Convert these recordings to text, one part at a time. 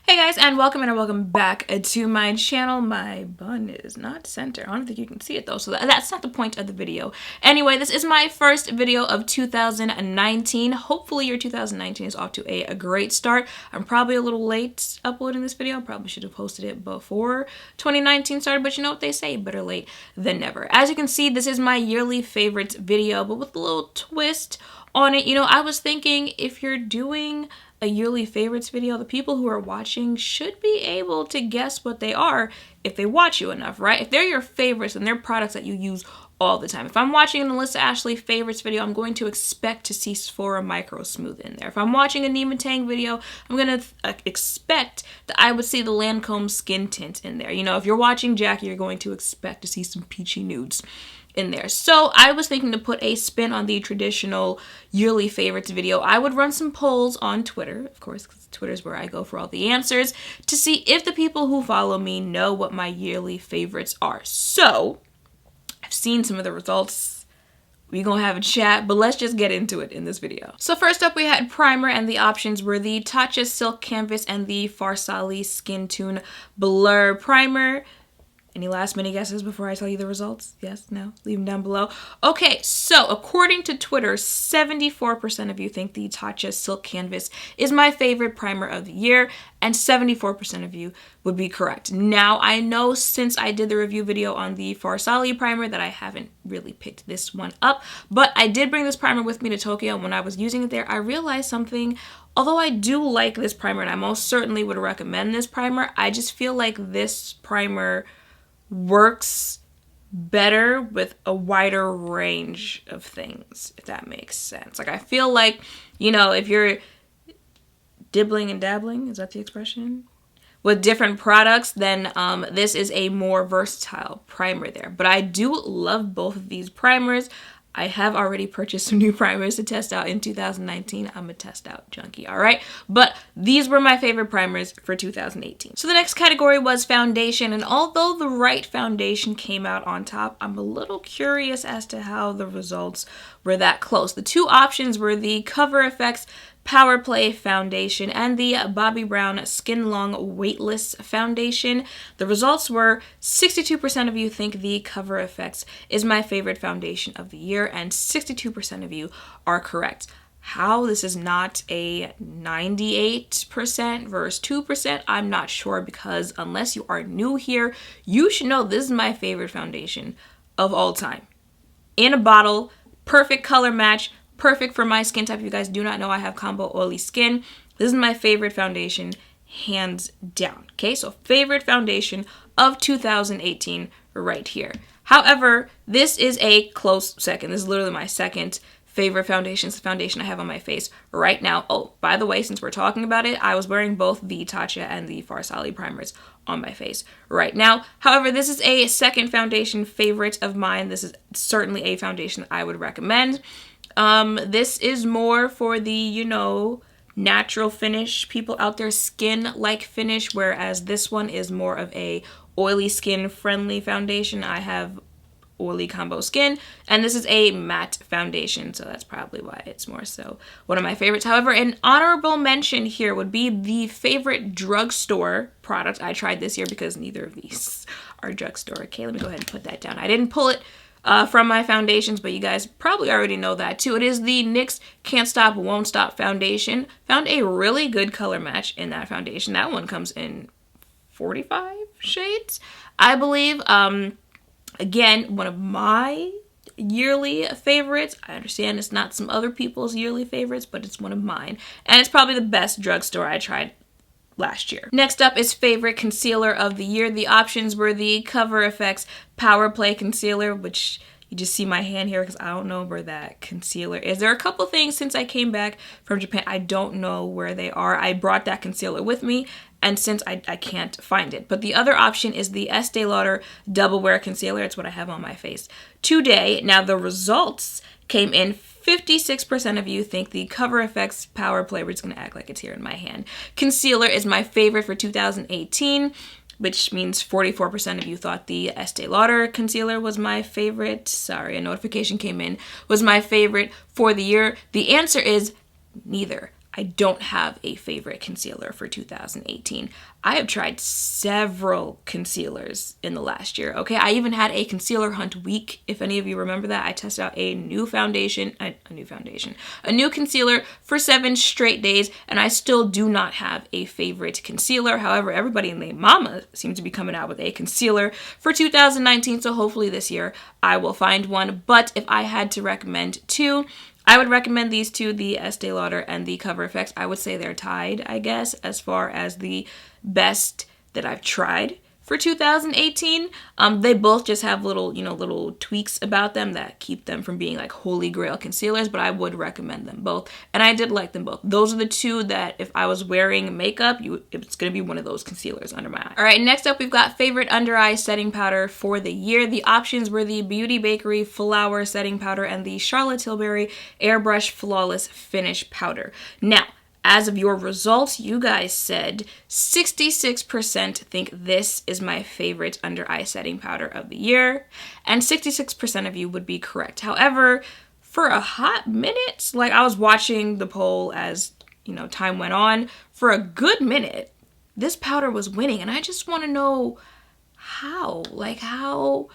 Hey guys, and welcome back to my channel. My bun is not centered. I don't think you can see it though, so that's not the point of the video. Anyway, this is my first video of 2019. Hopefully your 2019 is off to a great start. I'm probably a little late uploading this video. I probably should have posted it before 2019 started, but you know what they say, better late than never. As you can see, this is my yearly favorites video, but with a little twist on it. You know, I was thinking if you're doing a yearly favorites video, the people who are watching should be able to guess what they are if they watch you enough, right? If they're your favorites and they're products that you use all the time. If I'm watching an Alyssa Ashley favorites video, I'm going to expect to see Sephora Micro Smooth in there. If I'm watching a Nima Tang video, I'm going to expect that I would see the Lancome Skin Tint in there. You know, if you're watching Jackie, you're going to expect to see some peachy nudes in there. So I was thinking to put a spin on the traditional yearly favorites video. I would run some polls on Twitter, of course, because Twitter's where I go for all the answers, to see if the people who follow me know what my yearly favorites are. So I've seen some of the results. We're gonna have a chat, but let's just get into it in this video. So first up, we had primer, and the options were the Tatcha Silk Canvas and the Farsali Skintune Blur Primer. Any last minute guesses before I tell you the results? Yes? No? Leave them down below. Okay, so according to Twitter, 74% of you think the Tatcha Silk Canvas is my favorite primer of the year, and 74% of you would be correct. Now, I know since I did the review video on the Farsali primer that I haven't really picked this one up, but I did bring this primer with me to Tokyo, and when I was using it there, I realized something. Although I do like this primer, and I most certainly would recommend this primer, I just feel like this primer works better with a wider range of things, if that makes sense. Like, I feel like, you know, if you're dibbling and dabbling, is that the expression? With different products, then this is a more versatile primer there. But I do love both of these primers. I have already purchased some new primers to test out in 2019. I'm a test out junkie, all right? But these were my favorite primers for 2018. So the next category was foundation, and although the right foundation came out on top, I'm a little curious as to how the results were that close. The two options were the Cover FX Power Play Foundation and the Bobbi Brown Skin Long Weightless Foundation. The results were 62% of you think the Cover FX is my favorite foundation of the year, and 62% of you are correct. How this is not a 98% versus 2%, I'm not sure, because unless you are new here, you should know this is my favorite foundation of all time. In a bottle, perfect color match, perfect for my skin type. If you guys do not know, I have combo oily skin. This is my favorite foundation, hands down. Okay, so favorite foundation of 2018 right here. However, this is a close second. This is literally my second favorite foundation. It's the foundation I have on my face right now. Oh, by the way, since we're talking about it, I was wearing both the Tatcha and the Farsali primers on my face right now. However, this is a second foundation favorite of mine. This is certainly a foundation that I would recommend. This is more for the, you know, natural finish people out there, skin-like finish, whereas this one is more of a oily skin friendly foundation. I have oily combo skin, and this is a matte foundation, so that's probably why it's more so one of my favorites. However, an honorable mention here would be the favorite drugstore product I tried this year, because neither of these are drugstore. Okay, let me go ahead and put that down. I didn't pull it from my foundations, but you guys probably already know that too. It is the NYX Can't Stop Won't Stop foundation. Found a really good color match in that foundation. That one comes in 45 shades, I believe. Again, one of my yearly favorites. I understand it's not some other people's yearly favorites, but it's one of mine, and it's probably the best drugstore I tried last year. Next up is favorite concealer of the year. The options were the Cover FX Power Play Concealer, which you just see my hand here because I don't know where that concealer is. There are a couple things since I came back from Japan. I don't know where they are. I brought that concealer with me, and since I can't find it. But the other option is the Estee Lauder Double Wear Concealer. It's what I have on my face today. Now the results came in. 56% of you think the Cover FX Power Play, we're just gonna act like it's here in my hand, concealer is my favorite for 2018, which means 44% of you thought the Estee Lauder concealer was my favorite. Sorry, a notification came in. Was my favorite for the year. The answer is neither. I don't have a favorite concealer for 2018. I have tried several concealers in the last year, okay? I even had a concealer hunt week, if any of you remember that. I tested out a new concealer for 7 straight days, and I still do not have a favorite concealer. However, everybody and their mama seems to be coming out with a concealer for 2019, so hopefully this year I will find one. But if I had to recommend 2, I would recommend these 2, the Estee Lauder and the Cover FX. I would say they're tied, I guess, as far as the best that I've tried for 2018. They both just have little, little tweaks about them that keep them from being like holy grail concealers, but I would recommend them both. And I did like them both. Those are the 2 that if I was wearing makeup, it's going to be one of those concealers under my eye. All right, next up, we've got favorite under eye setting powder for the year. The options were the Beauty Bakery Flower Setting Powder and the Charlotte Tilbury Airbrush Flawless Finish Powder. Now, as of your results, you guys said 66% think this is my favorite under eye setting powder of the year, and 66% of you would be correct. However, for a hot minute, like I was watching the poll as, time went on, for a good minute, this powder was winning, and I just want to know how. Like, how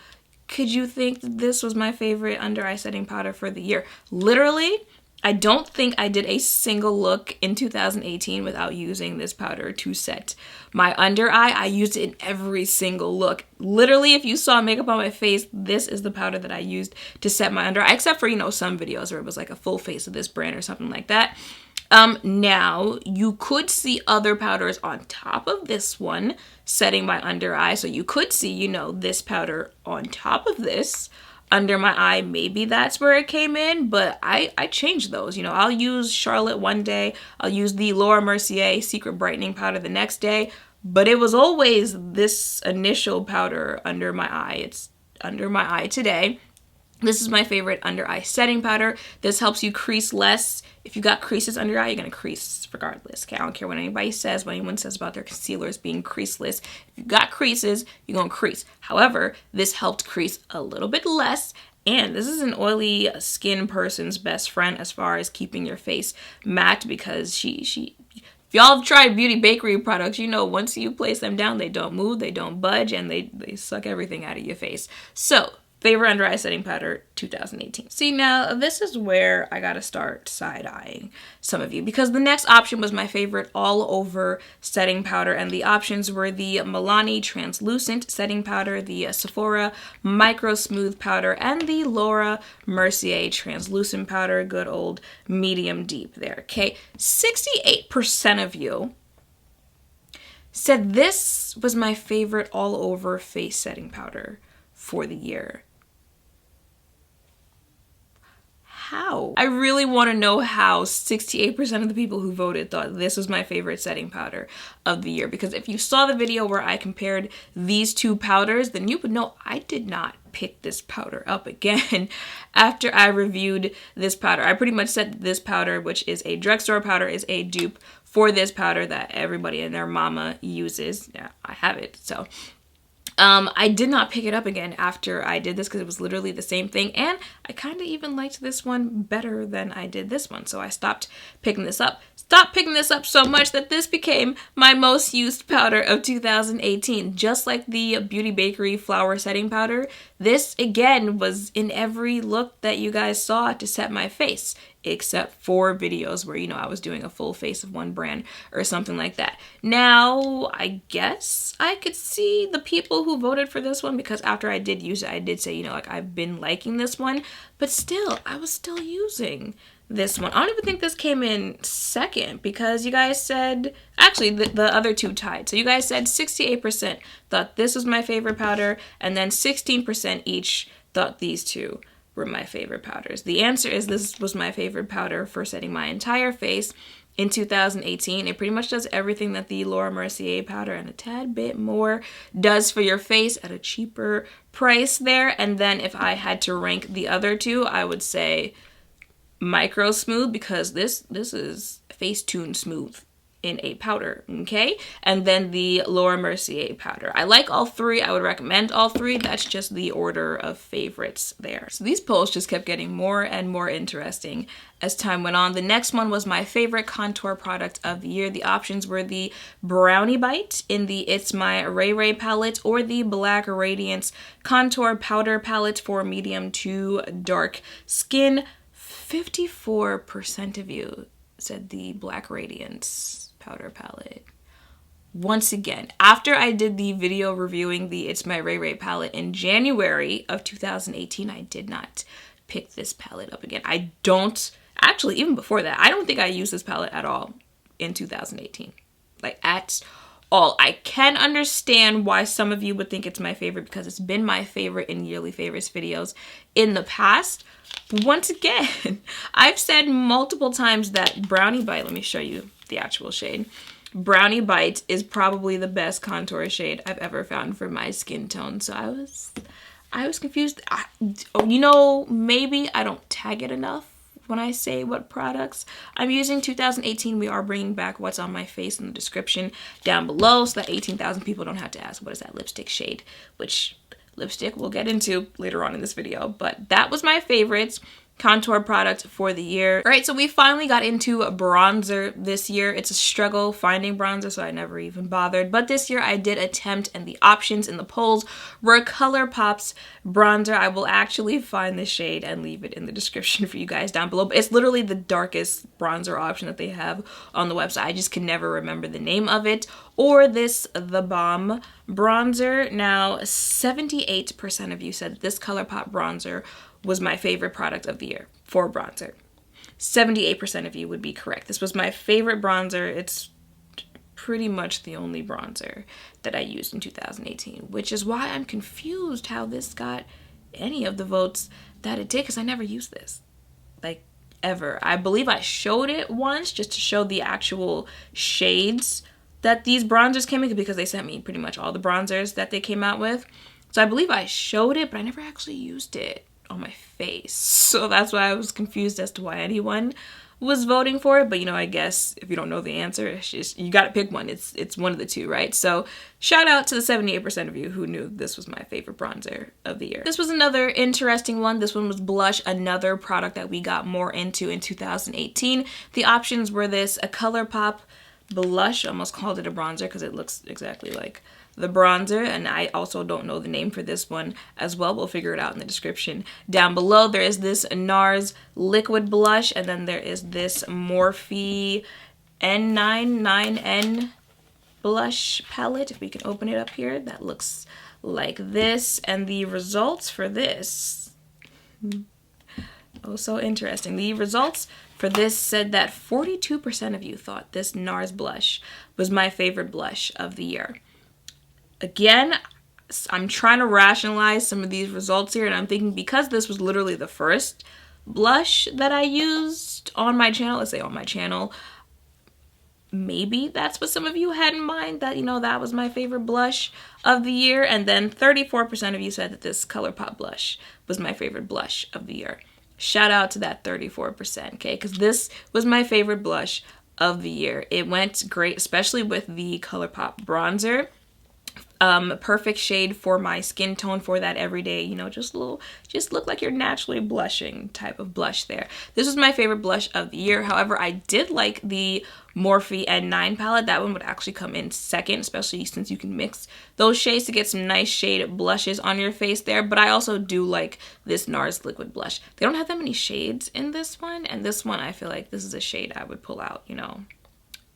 could you think that this was my favorite under eye setting powder for the year? Literally, I don't think I did a single look in 2018 without using this powder to set my under eye. I used it in every single look. Literally, if you saw makeup on my face, this is the powder that I used to set my under eye, except for, some videos where it was like a full face of this brand or something like that. Now, you could see other powders on top of this one setting my under eye. So you could see, this powder on top of this under my eye. Maybe that's where it came in, but I changed those. I'll use Charlotte one day, I'll use the Laura Mercier Secret Brightening Powder the next day, but it was always this initial powder under my eye. It's under my eye today. This is my favorite under eye setting powder. This helps you crease less. If you got creases under your eye, you're gonna crease regardless. Okay, I don't care what anybody says, what anyone says about their concealers being creaseless. If you got creases, you're gonna crease. However, this helped crease a little bit less, and this is an oily skin person's best friend as far as keeping your face matte, because if y'all have tried Beauty Bakery products, once you place them down, they don't move, they don't budge, and they suck everything out of your face. So, favorite under eye setting powder 2018. See, now this is where I gotta start side-eyeing some of you, because the next option was my favorite all-over setting powder, and the options were the Milani Translucent Setting Powder, the Sephora Micro Smooth Powder, and the Laura Mercier Translucent Powder, good old medium deep there, okay? 68% of you said this was my favorite all-over face setting powder for the year. How? I really want to know how 68% of the people who voted thought this was my favorite setting powder of the year. Because if you saw the video where I compared these 2 powders, then you would know I did not pick this powder up again after I reviewed this powder. I pretty much said this powder, which is a drugstore powder, is a dupe for this powder that everybody and their mama uses. Yeah, I have it, so. I did not pick it up again after I did this because it was literally the same thing, and I kind of even liked this one better than I did this one, so I stopped picking this up. Stopped picking this up so much that this became my most used powder of 2018. Just like the Beauty Bakery Flower Setting Powder, this again was in every look that you guys saw to set my face, except for videos where, I was doing a full face of one brand or something like that. Now, I guess I could see the people who voted for this one, because after I did use it, I did say, I've been liking this one, but still, I was still using this one. I don't even think this came in second, because you guys said, actually the other 2 tied. So you guys said 68% thought this was my favorite powder, and then 16% each thought these 2 were my favorite powders. The answer is this was my favorite powder for setting my entire face in 2018. It pretty much does everything that the Laura Mercier powder and a tad bit more does for your face at a cheaper price there. And then if I had to rank the other 2, I would say Micro Smooth, because this is Facetune smooth. in a powder, okay? And then the Laura Mercier powder. I like all three. I would recommend all three. That's just the order of favorites there. So these polls just kept getting more and more interesting as time went on. The next one was my favorite contour product of the year. The options were the Brownie Bite in the It's My Ray Ray palette or the Black Radiance Contour Powder Palette for medium to dark skin. 54% of you said the Black Radiance powder palette. Once again, after I did the video reviewing the It's My Ray Ray palette in January of 2018, I did not pick this palette up again. I don't, actually, even before that, I don't think I used this palette at all in 2018. Like, at all. I can understand why some of you would think it's my favorite because it's been my favorite in yearly favorites videos in the past. But once again, I've said multiple times that Brownie Bite, let me show you the actual shade. Brownie Bite is probably the best contour shade I've ever found for my skin tone. So I was confused. You know, maybe I don't tag it enough when I say what products I'm using. 2018, we are bringing back what's on my face in the description down below so that 18,000 people don't have to ask what is that lipstick shade, which lipstick we'll get into later on in this video. But that was my favorite contour product for the year. All right, so we finally got into a bronzer this year. It's a struggle finding bronzer, so I never even bothered. But this year I did attempt, and the options in the polls were Colourpop's bronzer. I will actually find the shade and leave it in the description for you guys down below. But it's literally the darkest bronzer option that they have on the website. I just can never remember the name of it. Or this The Balm bronzer. Now, 78% of you said this Colourpop bronzer was my favorite product of the year for bronzer. 78% of you would be correct. This was my favorite bronzer. It's pretty much the only bronzer that I used in 2018, which is why I'm confused how this got any of the votes that it did, because I never used this, like, ever. I believe I showed it once just to show the actual shades that these bronzers came in, because they sent me pretty much all the bronzers that they came out with. So I believe I showed it, but I never actually used it on my face. So that's why I was confused as to why anyone was voting for it. But you know, I guess if you don't know the answer, it's just, you gotta pick one. It's one of the two, right? So shout out to the 78% of you who knew this was my favorite bronzer of the year. This was another interesting one. This one was blush, another product that we got more into in 2018. The options were this, a Colourpop blush, almost called it a bronzer because it looks exactly like the bronzer, and I also don't know the name for this one as well. We'll figure it out in the description down below. There is this NARS liquid blush, and then there is this Morphe N99N blush palette. If we can open it up here, that looks like this, and the results for this, oh, so interesting. The results for this said that 42% of you thought this NARS blush was my favorite blush of the year. Again, I'm trying to rationalize some of these results here, and I'm thinking because this was literally the first blush that I used on my channel, let's say on my channel, maybe that's what some of you had in mind, that, you know, that was my favorite blush of the year. And then 34% of you said that this Colourpop blush was my favorite blush of the year. Shout out to that 34%, okay? Because this was my favorite blush of the year. It went great, especially with the Colourpop bronzer. Perfect shade for my skin tone, for that everyday, you know, just look like you're naturally blushing type of blush there. This was my favorite blush of the year. However, I did like the Morphe N9 palette. That one would actually come in second, especially since you can mix those shades to get some nice shade blushes on your face there. But I also do like this NARS liquid blush. They don't have that many shades in this one, and this one I feel like this is a shade I would pull out, you know,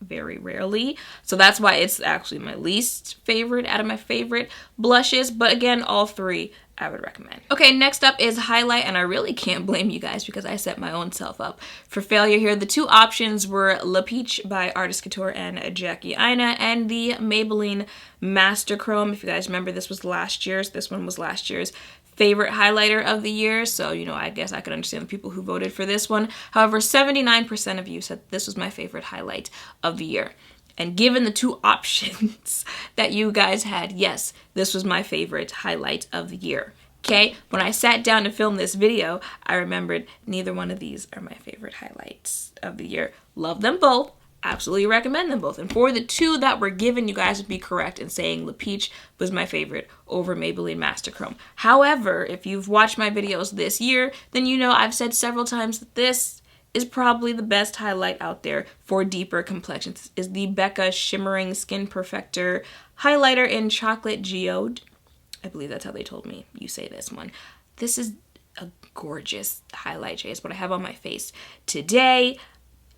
very rarely. So that's why it's actually my least favorite out of my favorite blushes. But again, all three I would recommend. Okay, next up is highlight, and I really can't blame you guys because I set my own self up for failure here. The two options were La Peach by Artist Couture and Jackie Aina, and the Maybelline Master Chrome. If you guys remember, this was last year's. This one was last year's favorite highlighter of the year, so you know, I guess I could understand the people who voted for this one. However, 79% of you said this was my favorite highlight of the year. And given the two options that you guys had, yes, this was my favorite highlight of the year. Okay, when I sat down to film this video, I remembered neither one of these are my favorite highlights of the year. Love them both, absolutely recommend them both. And for the two that were given, you guys would be correct in saying Le Peach was my favorite over Maybelline Master Chrome. However, if you've watched my videos this year, then you know I've said several times that this is probably the best highlight out there for deeper complexions. Is the Becca Shimmering Skin Perfector highlighter in Chocolate Geode. I believe that's how they told me you say this one. This is a gorgeous highlight shade. It's what I have on my face today.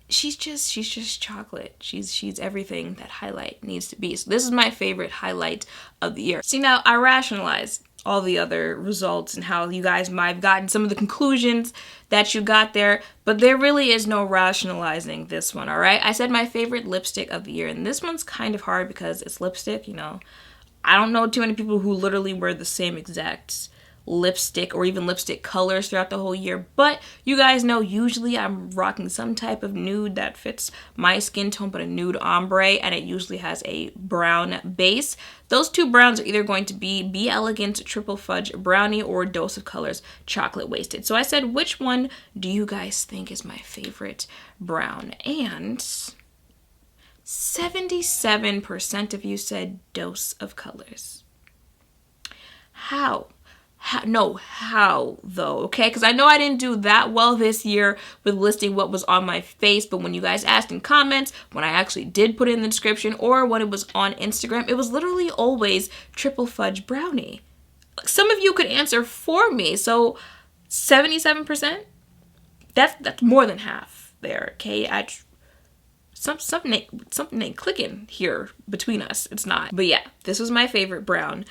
She's just chocolate. She's everything that highlight needs to be. So this is my favorite highlight of the year. See, now I rationalize all the other results and how you guys might have gotten some of the conclusions that you got there, but there really is no rationalizing this one, all right? I said my favorite lipstick of the year, and this one's kind of hard because it's lipstick, you know. I don't know too many people who literally wear the same exact lipstick or even lipstick colors throughout the whole year, but you guys know usually I'm rocking some type of nude that fits my skin tone, but a nude ombre, and it usually has a brown base. Those two browns are either going to be Elegant Triple Fudge Brownie or Dose of Colors Chocolate Wasted. So I said, which one do you guys think is my favorite brown? And 77% of you said Dose of Colors. How though, okay? Because I know I didn't do that well this year with listing what was on my face, but when you guys asked in comments, when I actually did put it in the description, or when it was on Instagram, it was literally always Triple Fudge Brownie. Some of you could answer for me, so 77%? That's more than half there, okay? Something ain't clicking here between us. It's not. But yeah, this was my favorite brown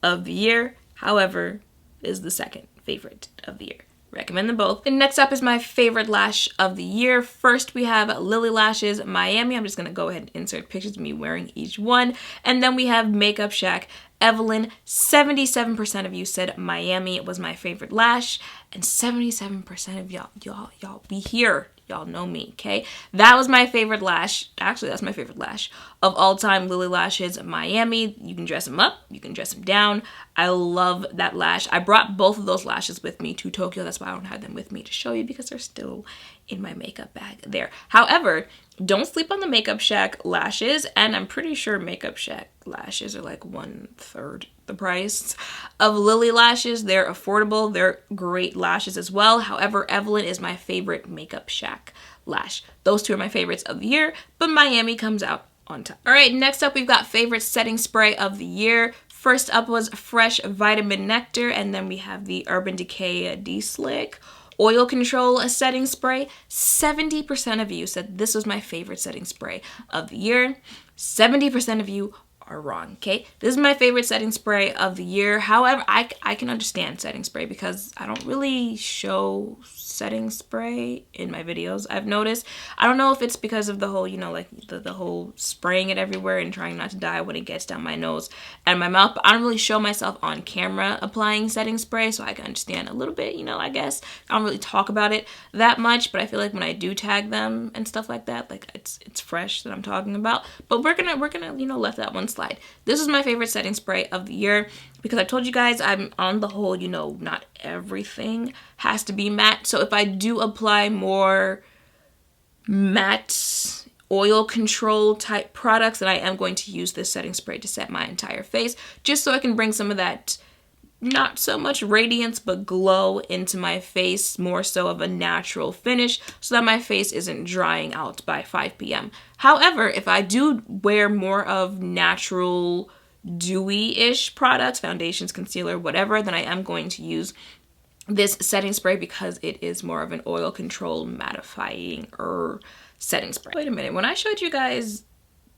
of the year. However, is the second favorite of the year. Recommend them both. And next up is my favorite lash of the year. First, we have Lily Lashes Miami. I'm just gonna go ahead and insert pictures of me wearing each one. And then we have Makeup Shack Evelyn. 77% of you said Miami was my favorite lash, and 77% of y'all be here. Y'all know me, okay? That was my favorite lash. Actually, that's my favorite lash of all time, Lily Lashes Miami. You can dress them up, you can dress them down. I love that lash. I brought both of those lashes with me to Tokyo. That's why I don't have them with me to show you, because they're still in my makeup bag there. However, don't sleep on the Makeup Shack lashes, and I'm pretty sure Makeup Shack lashes are like 1/3 the price of Lily lashes. They're affordable. They're great lashes as well. However, Evelyn is my favorite Makeup Shack lash. Those two are my favorites of the year, but Miami comes out on top. All right, next up we've got favorite setting spray of the year. First up was Fresh Vitamin Nectar, and then we have the Urban Decay De-Slick Oil Control Setting Spray. 70% of you said this was my favorite setting spray of the year. 70% of you are wrong, okay? This is my favorite setting spray of the year. However, I can understand setting spray because I don't really show setting spray in my videos, I've noticed. I don't know if it's because of the whole, you know, like the whole spraying it everywhere and trying not to die when it gets down my nose and my mouth, but I don't really show myself on camera applying setting spray, so I can understand a little bit, you know, I guess. I don't really talk about it that much, but I feel like when I do tag them and stuff like that, like it's fresh that I'm talking about. But we're gonna, you know, let that one slide. This is my favorite setting spray of the year because I told you guys I'm on the whole, you know, not everything has to be matte. So if I do apply more matte oil control type products, then I am going to use this setting spray to set my entire face, just so I can bring some of that not so much radiance but glow into my face, more so of a natural finish, so that my face isn't drying out by 5 p.m. However, if I do wear more of natural dewy-ish products, foundations, concealer, whatever, then I am going to use this setting spray because it is more of an oil control mattifying setting spray. Wait a minute, when I showed you guys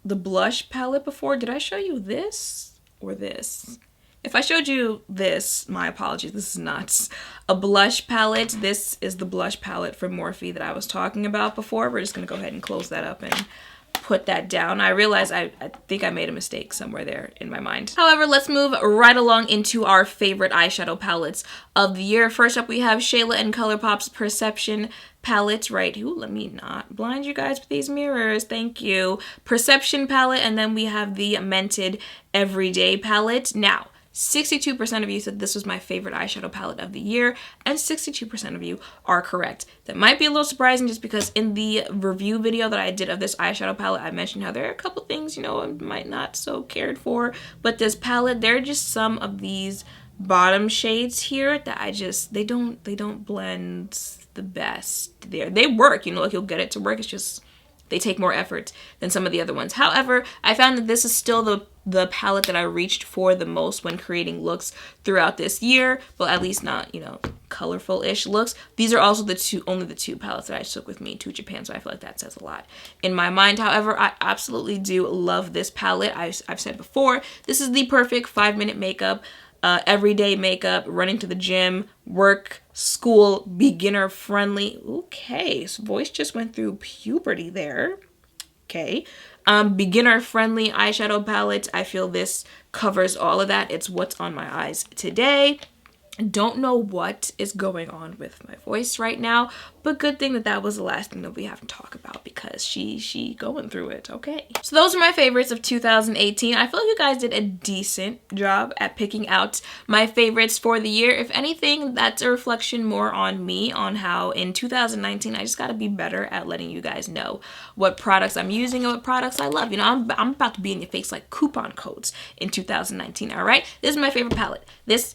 the blush palette before, did I show you this or this? If I showed you this, my apologies, this is not a blush palette. This is the blush palette from Morphe that I was talking about before. We're just gonna go ahead and close that up and put that down. I realized I think I made a mistake somewhere there in my mind. However, let's move right along into our favorite eyeshadow palettes of the year. First up, we have k.h.l.a and Colourpop's Perception palette, right? Ooh, let me not blind you guys with these mirrors. Thank you. Perception palette, and then we have the Mented Everyday palette. Now, 62% of you said this was my favorite eyeshadow palette of the year, and 62% of you are correct. That might be a little surprising just because in the review video that I did of this eyeshadow palette, I mentioned how there are a couple things, you know, I might not so cared for, but this palette, there are just some of these bottom shades here that I just, they don't blend the best there. They work, you know, like you'll get it to work, it's just they take more effort than some of the other ones. However, I found that this is still the palette that I reached for the most when creating looks throughout this year. Well, at least not, you know, colorful-ish looks. These are also only the two palettes that I took with me to Japan, so I feel like that says a lot in my mind. However, I absolutely do love this palette. I've said before, this is the perfect 5-minute makeup, everyday makeup, running to the gym, work, school, beginner friendly. Okay, so voice just went through puberty there. Okay. Beginner friendly eyeshadow palette. I feel this covers all of that. It's what's on my eyes today. Don't know what is going on with my voice right now, but good thing that that was the last thing that we have to talk about because she going through it. Okay, so those are my favorites of 2018. I feel like you guys did a decent job at picking out my favorites for the year. If anything, that's a reflection more on me, on how in 2019 I just got to be better at letting you guys know what products I'm using and what products I love. You know, I'm about to be in your face like coupon codes in 2019. All right, this is my favorite palette. This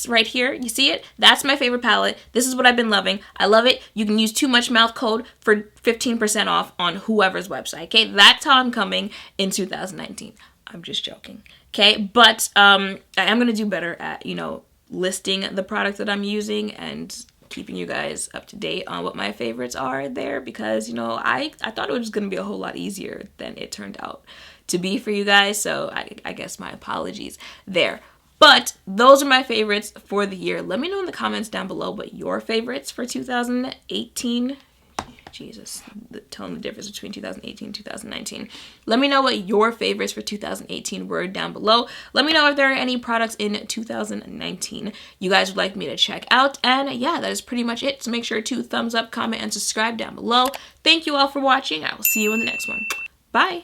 right here, you see it? That's my favorite palette. This is what I've been loving. I love it. You can use Too Much Mouth code for 15% off on whoever's website, okay? That's how I'm coming in 2019. I'm just joking, okay? But I am going to do better at, you know, listing the product that I'm using and keeping you guys up to date on what my favorites are there because, you know, I thought it was just going to be a whole lot easier than it turned out to be for you guys, so I guess my apologies there. But those are my favorites for the year. Let me know in the comments down below what your favorites for 2018. Jesus, telling the difference between 2018 and 2019. Let me know what your favorites for 2018 were down below. Let me know if there are any products in 2019 you guys would like me to check out. And yeah, that is pretty much it. So make sure to thumbs up, comment, and subscribe down below. Thank you all for watching. I will see you in the next one. Bye.